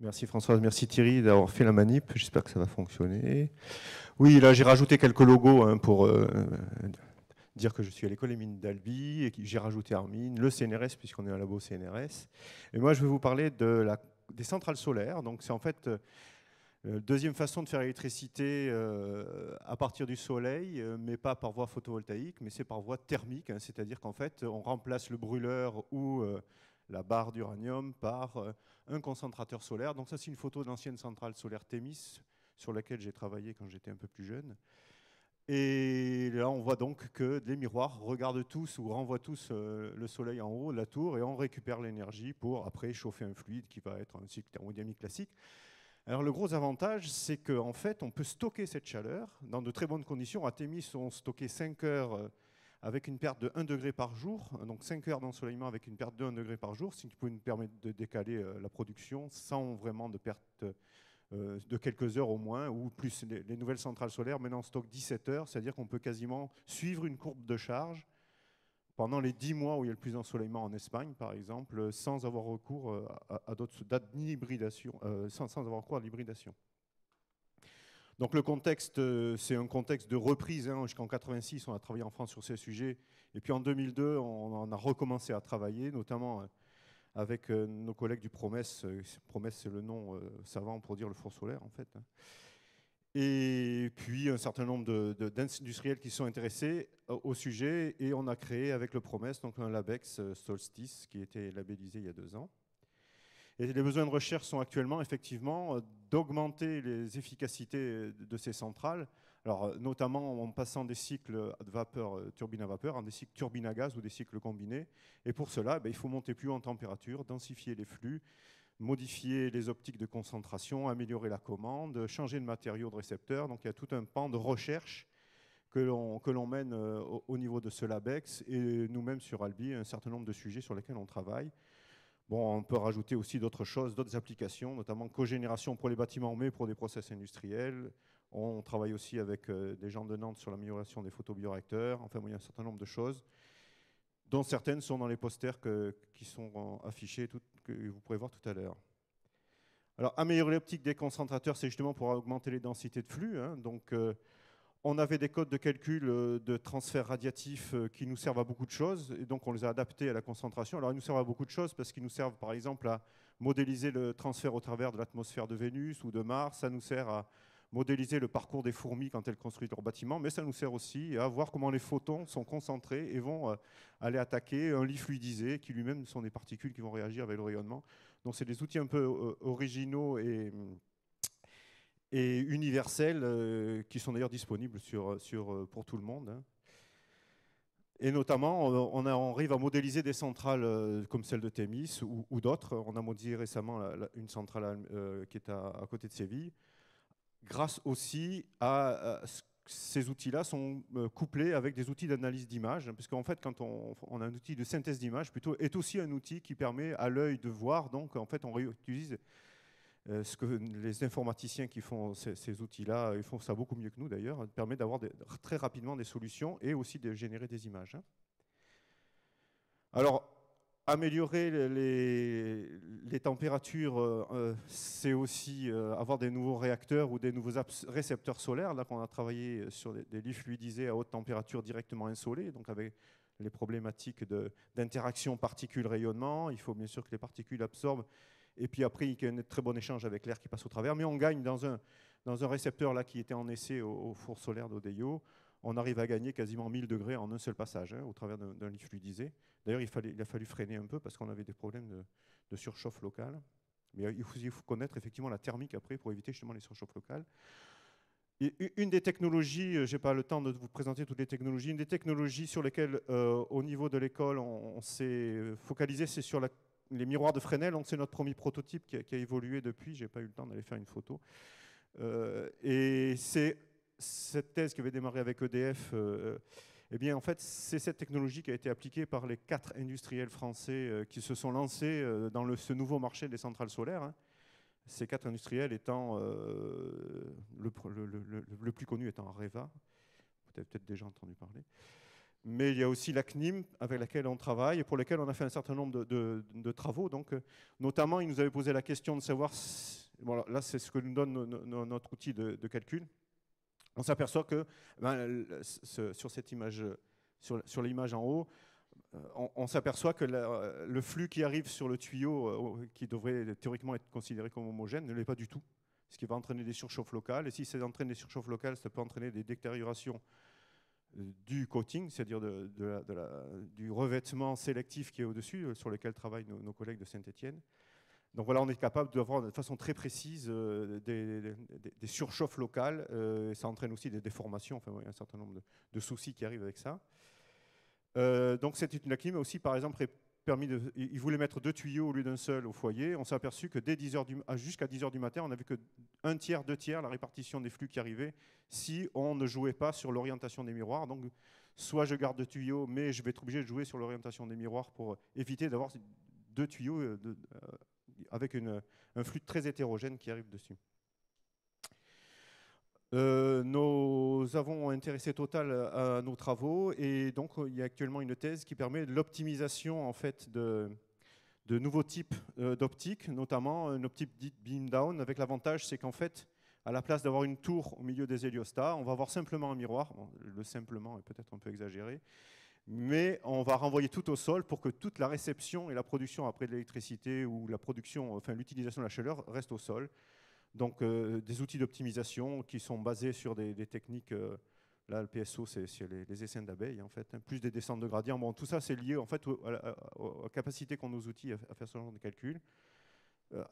Merci Françoise, merci Thierry d'avoir fait la manip. J'espère que ça va fonctionner. Oui, là j'ai rajouté quelques logos hein, pour dire que je suis à l'école des mines d'Albi et que j'ai rajouté Armine, le CNRS puisqu'on est un labo CNRS. Et moi je vais vous parler des centrales solaires. Donc c'est en fait deuxième façon de faire l'électricité à partir du soleil, mais pas par voie photovoltaïque, mais c'est par voie thermique. Hein, c'est-à-dire qu'en fait on remplace le brûleur ou la barre d'uranium par un concentrateur solaire. Donc ça, c'est une photo d'ancienne centrale solaire Thémis sur laquelle j'ai travaillé quand j'étais un peu plus jeune. Et là, on voit donc que les miroirs regardent tous ou renvoient tous le soleil en haut de la tour et on récupère l'énergie pour après chauffer un fluide qui va être un cycle thermodynamique classique. Alors le gros avantage, c'est qu'en fait, on peut stocker cette chaleur dans de très bonnes conditions. À Thémis, on stockait 5 heures avec une perte de 1 degré par jour, donc 5 heures d'ensoleillement avec une perte de 1 degré par jour, ce qui peut nous permettre de décaler la production sans vraiment de perte de quelques heures au moins, ou plus les nouvelles centrales solaires maintenant stockent 17 heures, c'est-à-dire qu'on peut quasiment suivre une courbe de charge pendant les 10 mois où il y a le plus d'ensoleillement en Espagne, par exemple, sans avoir recours à d'autres dates d'hybridation, sans avoir recours à l'hybridation. Donc le contexte, c'est un contexte de reprise. Hein. Jusqu'en 86, on a travaillé en France sur ces sujets. Et puis en 2002, on en a recommencé à travailler, notamment avec nos collègues du Promes. Promes, c'est le nom savant pour dire le four solaire, en fait. Et puis un certain nombre d'industriels qui se sont intéressés au sujet. Et on a créé avec le Promes donc un Labex Solstice qui était labellisé il y a 2 ans. Et les besoins de recherche sont actuellement effectivement d'augmenter les efficacités de ces centrales, alors, notamment en passant des cycles de vapeur, turbine à vapeur, en des cycles turbine à gaz ou des cycles combinés. Et pour cela, il faut monter plus haut en température, densifier les flux, modifier les optiques de concentration, améliorer la commande, changer de matériaux de récepteurs. Donc il y a tout un pan de recherche que l'on mène au niveau de ce LabEx et nous-mêmes sur Albi, un certain nombre de sujets sur lesquels on travaille. Bon, on peut rajouter aussi d'autres choses, d'autres applications, notamment cogénération pour les bâtiments, mais pour des process industriels. On travaille aussi avec des gens de Nantes sur l'amélioration des photobioréacteurs. Enfin, il y a un certain nombre de choses, dont certaines sont dans les posters qui sont affichés, que vous pourrez voir tout à l'heure. Alors, améliorer l'optique des concentrateurs, c'est justement pour augmenter les densités de flux. Hein. Donc, on avait des codes de calcul de transfert radiatif qui nous servent à beaucoup de choses, et donc on les a adaptés à la concentration. Alors ils nous servent à beaucoup de choses parce qu'ils nous servent par exemple à modéliser le transfert au travers de l'atmosphère de Vénus ou de Mars, ça nous sert à modéliser le parcours des fourmis quand elles construisent leur bâtiment, mais ça nous sert aussi à voir comment les photons sont concentrés et vont aller attaquer un lit fluidisé qui lui-même sont des particules qui vont réagir avec le rayonnement. Donc c'est des outils un peu originaux et universels qui sont d'ailleurs disponibles pour tout le monde. Hein. Et notamment, on arrive à modéliser des centrales comme celle de Thémis ou d'autres. On a modélisé récemment une centrale qui est à côté de Séville, grâce aussi à ces outils-là sont couplés avec des outils d'analyse d'image, parce qu'en fait, quand on a un outil de synthèse d'image, plutôt, est aussi un outil qui permet à l'œil de voir. Donc, en fait, on réutilise ce que les informaticiens qui font ces outils-là, ils font ça beaucoup mieux que nous d'ailleurs, permet d'avoir très rapidement des solutions et aussi de générer des images. Hein. Alors, améliorer les températures, c'est aussi avoir des nouveaux réacteurs ou des nouveaux récepteurs solaires. Là, on a travaillé sur des lits fluidisés à haute température directement insolés, donc avec les problématiques d'interaction particules-rayonnement. Il faut bien sûr que les particules absorbent et puis après, il y a un très bon échange avec l'air qui passe au travers. Mais on gagne dans un récepteur là, qui était en essai au four solaire d'Odeio. On arrive à gagner quasiment 1000 degrés en un seul passage, hein, au travers d'un lit fluidisé. D'ailleurs, il a fallu freiner un peu parce qu'on avait des problèmes de surchauffe locale. Mais il faut connaître effectivement la thermique après pour éviter justement les surchauffes locales. Et une des technologies, je n'ai pas le temps de vous présenter toutes les technologies, une des technologies sur lesquelles, au niveau de l'école, on s'est focalisé, c'est sur les miroirs de Fresnel. C'est notre premier prototype qui a évolué depuis. Je n'ai pas eu le temps d'aller faire une photo. Et c'est cette thèse qui avait démarré avec EDF. Eh bien, en fait, c'est cette technologie qui a été appliquée par les 4 industriels français qui se sont lancés dans ce nouveau marché des centrales solaires. Hein. Ces 4 industriels étant le plus connu étant Areva. Vous avez peut-être déjà entendu parler. Mais il y a aussi la CNIM avec laquelle on travaille et pour laquelle on a fait un certain nombre de travaux. Donc, notamment, ils nous avaient posé la question de savoir, bon, là c'est ce que nous donne notre outil de calcul. On s'aperçoit que sur cette image, sur l'image en haut, on s'aperçoit que le flux qui arrive sur le tuyau, qui devrait théoriquement être considéré comme homogène, ne l'est pas du tout, ce qui va entraîner des surchauffes locales. Et si ça entraîne des surchauffes locales, ça peut entraîner des détériorations du coating, c'est-à-dire du revêtement sélectif qui est au-dessus, sur lequel travaillent nos collègues de Saint-Étienne. Donc voilà, on est capable d'avoir de façon très précise des surchauffes locales. Ça entraîne aussi des déformations, enfin, il y a un certain nombre de soucis qui arrivent avec ça. Donc cette étude clim a aussi, par exemple, permis de... Ils voulaient mettre 2 tuyaux au lieu d'un seul au foyer. On s'est aperçu que jusqu'à 10 h du matin, on n'a vu que 1/3, 2/3 la répartition des flux qui arrivaient si on ne jouait pas sur l'orientation des miroirs. Donc soit je garde 2 tuyaux, mais je vais être obligé de jouer sur l'orientation des miroirs pour éviter d'avoir 2 tuyaux avec un flux très hétérogène qui arrive dessus. Nous avons intéressé Total à nos travaux et donc il y a actuellement une thèse qui permet l'optimisation en fait de nouveaux types d'optiques, notamment une optique dite beam down, avec l'avantage c'est qu'en fait, à la place d'avoir une tour au milieu des héliostats, on va avoir simplement un miroir. Bon, le simplement est peut-être un peu exagéré, mais on va renvoyer tout au sol pour que toute la réception et la production après de l'électricité ou la production, enfin l'utilisation de la chaleur reste au sol. Donc des outils d'optimisation qui sont basés sur des techniques, là le PSO c'est les essaims d'abeilles en fait, hein, plus des descentes de gradient. Bon, tout ça c'est lié en fait aux capacités qu'ont nos outils à faire ce genre de calcul.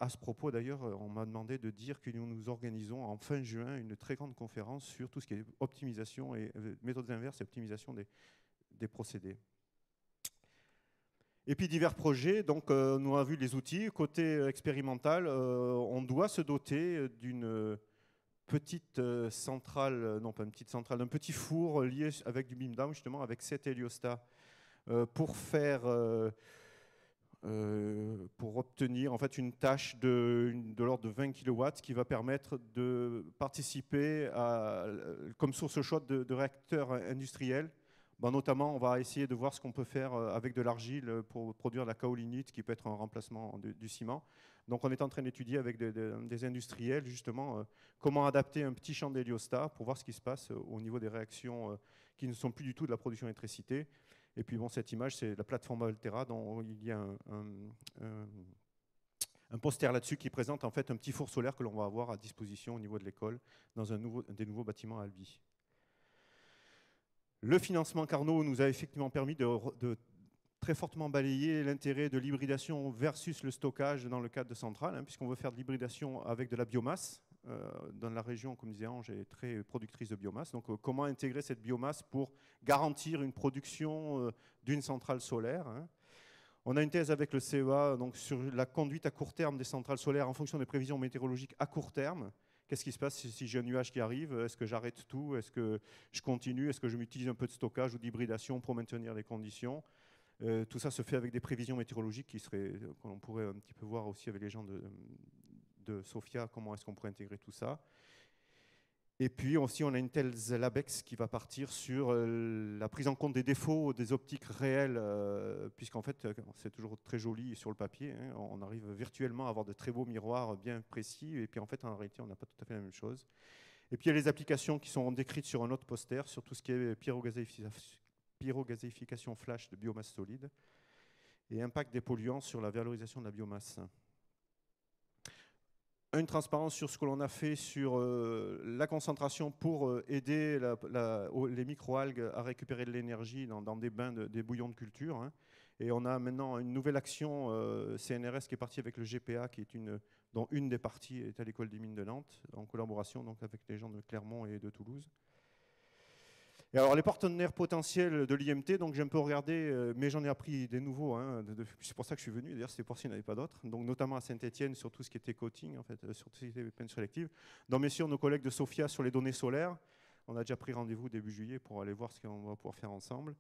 À ce propos d'ailleurs, on m'a demandé de dire que nous organisons en fin juin une très grande conférence sur tout ce qui est optimisation et méthodes inverses et optimisation des procédés. Et puis divers projets, donc nous avons vu les outils. Côté expérimental, on doit se doter d'une petite centrale, non pas une petite centrale, d'un petit four lié avec du beam down, justement, avec 7 héliostats, pour faire, pour obtenir en fait une tâche de l'ordre de 20 kW qui va permettre de participer comme source chaude de réacteurs industriels. Ben, notamment, on va essayer de voir ce qu'on peut faire avec de l'argile pour produire de la kaolinite, qui peut être un remplacement du ciment. Donc, on est en train d'étudier avec des industriels, justement, comment adapter un petit champ d'héliostat pour voir ce qui se passe au niveau des réactions qui ne sont plus du tout de la production d'électricité. Et puis, bon, cette image, c'est la plateforme Altera, dont il y a un poster là-dessus qui présente en fait un petit four solaire que l'on va avoir à disposition au niveau de l'école dans un des nouveaux bâtiments à Albi. Le financement Carnot nous a effectivement permis de très fortement balayer l'intérêt de l'hybridation versus le stockage dans le cadre de centrales, hein, puisqu'on veut faire de l'hybridation avec de la biomasse. Dans la région, comme disait Ange, est très productrice de biomasse. Donc comment intégrer cette biomasse pour garantir une production d'une centrale solaire, hein. On a une thèse avec le CEA donc, sur la conduite à court terme des centrales solaires en fonction des prévisions météorologiques à court terme. Qu'est-ce qui se passe si j'ai un nuage qui arrive? Est-ce que j'arrête tout? Est-ce que je continue? Est-ce que je m'utilise un peu de stockage ou d'hybridation pour maintenir les conditions? Tout ça se fait avec des prévisions météorologiques qu'on pourrait un petit peu voir aussi avec les gens de Sofia, comment est-ce qu'on pourrait intégrer tout ça. Et puis aussi, on a une thèse LabEx qui va partir sur la prise en compte des défauts des optiques réelles, puisqu'en fait, c'est toujours très joli sur le papier, hein, on arrive virtuellement à avoir de très beaux miroirs bien précis, et puis en fait, en réalité, on n'a pas tout à fait la même chose. Et puis, il y a les applications qui sont décrites sur un autre poster, sur tout ce qui est pyrogazéification flash de biomasse solide, et impact des polluants sur la valorisation de la biomasse. Une transparence sur ce que l'on a fait sur la concentration pour aider les microalgues à récupérer de l'énergie dans des bains, des bouillons de culture, hein. Et on a maintenant une nouvelle action CNRS qui est partie avec le GPA, dont une des parties est à l'école des mines de Nantes, en collaboration donc, avec les gens de Clermont et de Toulouse. Et alors les partenaires potentiels de l'IMT, donc j'ai un peu regardé, mais j'en ai appris des nouveaux, hein, c'est pour ça que je suis venu, d'ailleurs c'était pour s'il n'y en avait pas d'autres, donc notamment à Saint-Étienne sur tout ce qui était coating, en fait, sur tout ce qui était peine sélective. Dans bien sûr nos collègues de Sofia sur les données solaires, on a déjà pris rendez-vous début juillet pour aller voir ce qu'on va pouvoir faire ensemble.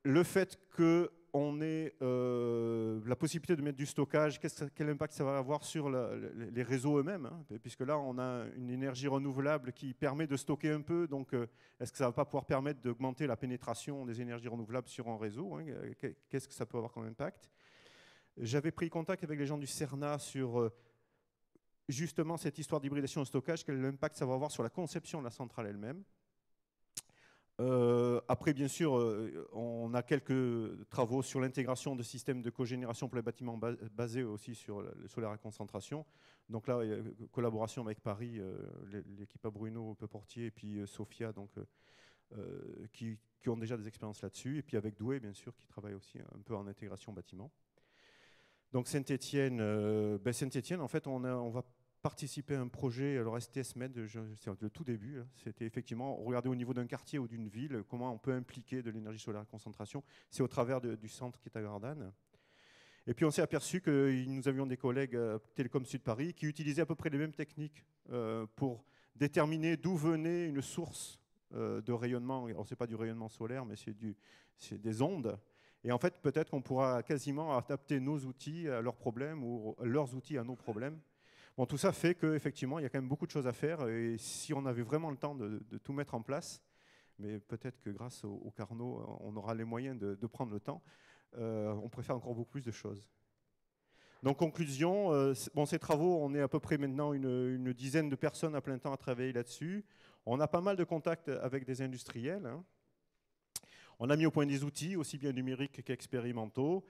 le fait qu'on ait la possibilité de mettre du stockage, quel impact ça va avoir sur les réseaux eux-mêmes, hein, puisque là, on a une énergie renouvelable qui permet de stocker un peu, donc est-ce que ça ne va pas pouvoir permettre d'augmenter la pénétration des énergies renouvelables sur un réseau, hein, qu'est-ce que ça peut avoir comme impact? J'avais pris contact avec les gens du CERNA sur justement cette histoire d'hybridation et de stockage, quel impact ça va avoir sur la conception de la centrale elle-même. Après, bien sûr, on a quelques travaux sur l'intégration de systèmes de cogénération pour les bâtiments basés aussi sur le solaire à concentration. Donc là, il y a une collaboration avec Paris, l'équipe à Bruno Peuportier et puis Sofia, donc, qui ont déjà des expériences là-dessus. Et puis avec Douai, bien sûr, qui travaille aussi un peu en intégration bâtiment. Donc Saint-Étienne, en fait, on va participer à un projet, alors STS-MED, c'est le tout début, hein, c'était effectivement regarder au niveau d'un quartier ou d'une ville, comment on peut impliquer de l'énergie solaire à concentration. C'est au travers du centre qui est à Gardanne. Et puis on s'est aperçu que nous avions des collègues Télécom Sud Paris qui utilisaient à peu près les mêmes techniques pour déterminer d'où venait une source de rayonnement. Alors c'est pas du rayonnement solaire, mais c'est des ondes. Et en fait, peut-être qu'on pourra quasiment adapter nos outils à leurs problèmes ou leurs outils à nos problèmes. Bon, tout ça fait qu'effectivement, il y a quand même beaucoup de choses à faire. Et si on avait vraiment le temps de tout mettre en place, mais peut-être que grâce au Carnot, on aura les moyens de prendre le temps, on pourrait faire encore beaucoup plus de choses. Donc, conclusion, bon, ces travaux, on est à peu près maintenant une dizaine de personnes à plein temps à travailler là-dessus. On a pas mal de contacts avec des industriels, hein. On a mis au point des outils, aussi bien numériques qu'expérimentaux.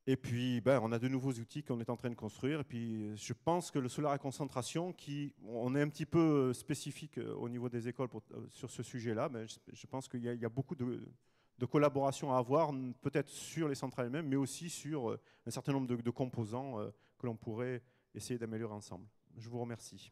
Et puis, on a de nouveaux outils qu'on est en train de construire. Et puis, je pense que le solaire à concentration, on est un petit peu spécifique au niveau des écoles sur ce sujet-là, mais je pense qu'il y a beaucoup de collaboration à avoir, peut-être sur les centrales elles-mêmes, mais aussi sur un certain nombre de composants que l'on pourrait essayer d'améliorer ensemble. Je vous remercie.